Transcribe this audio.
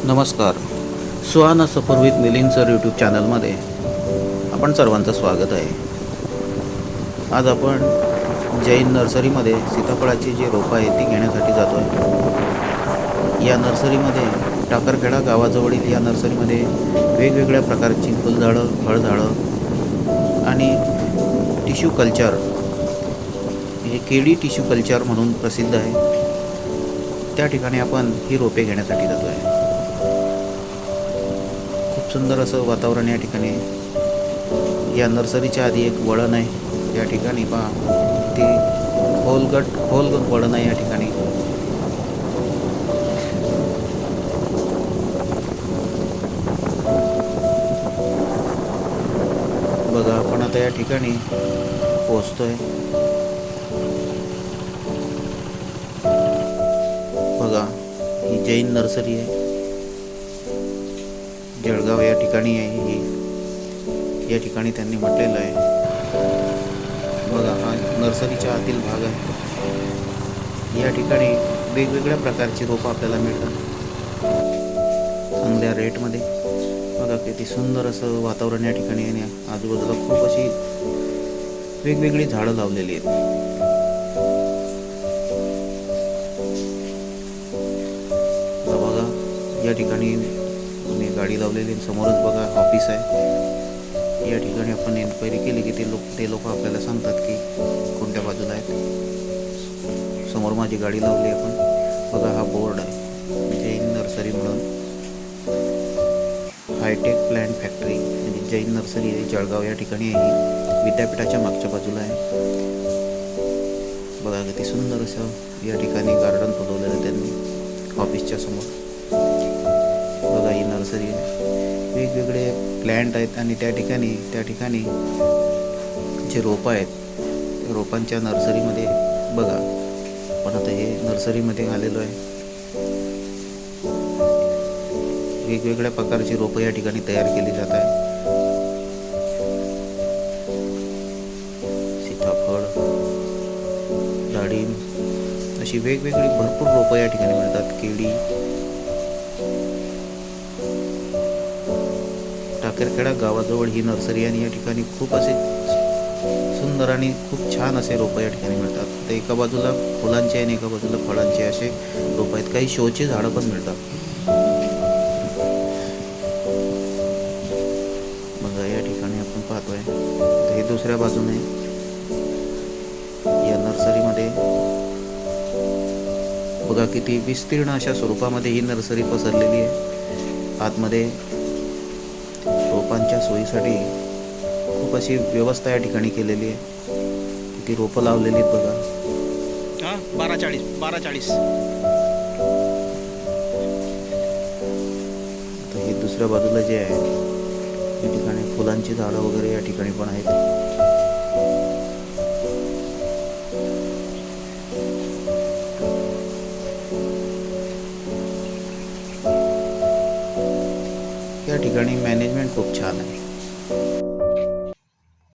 नमस्कार. सुहाना सफर with Milind sir YouTube चॅनलमध्ये आपण सर्वांचं स्वागत आहे. आज आपण जैन नर्सरीमध्ये सीताफळाची जी रोपं आहेत ती घेण्यासाठी जातो आहे. या नर्सरीमध्ये टाकरखेडा गावाजवळील या नर्सरीमध्ये वेगवेगळ्या प्रकारची फुलझाडं, फळझाडं आणि टिश्यू कल्चर, हे केडी टिश्यू कल्चर म्हणून प्रसिद्ध आहे. त्या ठिकाणी आपण ही रोपे घेण्यासाठी जातो आहे. खूप सुंदर असं वातावरण या ठिकाणी. या नर्सरीच्या आधी एक वळण आहे. या ठिकाणी पहा, ती खोल वळण आहे या ठिकाणी. बघा, आपण आता या ठिकाणी पोहोचतोय. बघा, ही जैन नर्सरी आहे. जळगाव या ठिकाणी आहे ही. या ठिकाणी त्यांनी म्हटलेलं आहे. बघा, हा नर्सरीच्या आतील भाग आहे. या ठिकाणी वेगवेगळ्या प्रकारची रोपं आपल्याला मिळतात चांगल्या रेटमध्ये. बघा, किती सुंदर असं वातावरण या ठिकाणी आहे. आजूबाजूला खूप अशी वेगवेगळी झाडं लावलेली आहेत. बघा, या ठिकाणी गाडी लावलेली. समोरच बघा ऑफिस आहे. या ठिकाणी आपण एन्क्वायरी केली की ते लोक आपल्याला सांगतात की कोणत्या बाजूला आहेत. समोर माझी गाडी लावली आपण. बघा, हा बोर्ड आहे जैन नर्सरी म्हणून. हायटेक प्लांट फॅक्टरी म्हणजे जैन नर्सरी आहे, जळगाव या ठिकाणी आहे. ही विद्यापीठाच्या मागच्या बाजूला आहे. बघा, किती सुंदर असं या ठिकाणी गार्डन फुलवलेलं त्यांनी ऑफिसच्या समोर. बघा, ही नर्सरी आहे. वेगवेगळे प्लॅन्ट आहेत आणि त्या ठिकाणी जे रोपं आहेत, रोपांच्या नर्सरीमध्ये बघा, पण आता हे नर्सरीमध्ये आलेलो आहे. वेगवेगळ्या प्रकारची रोपं या ठिकाणी तयार केली जात आहे. सीताफळ, डाळिंब अशी वेगवेगळी भरपूर रोपं या ठिकाणी मिळतात. केळी. टाकरखेडा गावाजवळ ही नर्सरी आणि या ठिकाणी खूप असे सुंदर आणि खूप छान असे रोपं या ठिकाणी मिळतात. तर एका बाजूला फुलांचे आणि एका बाजूला फळांचे असे रोपं आहेत. काही शोचे झाडं पण मिळतात. बघा, या ठिकाणी आपण पाहतोय. तर हे दुसऱ्या बाजूने या नर्सरीमध्ये बघा, किती विस्तीर्ण अशा स्वरूपामध्ये ही नर्सरी पसरलेली आहे. आतमध्ये रोपांच्या सोयीसाठी खूप अशी व्यवस्था या ठिकाणी केलेली आहे. किती रोपं लावलेली आहेत बघा. 1240. तर हे दुसऱ्या बाजूला जे आहे या ठिकाणी फुलांची झाडं वगैरे या ठिकाणी पण आहेत. या ठिकाणी मॅनेजमेंट खूप छान आहे.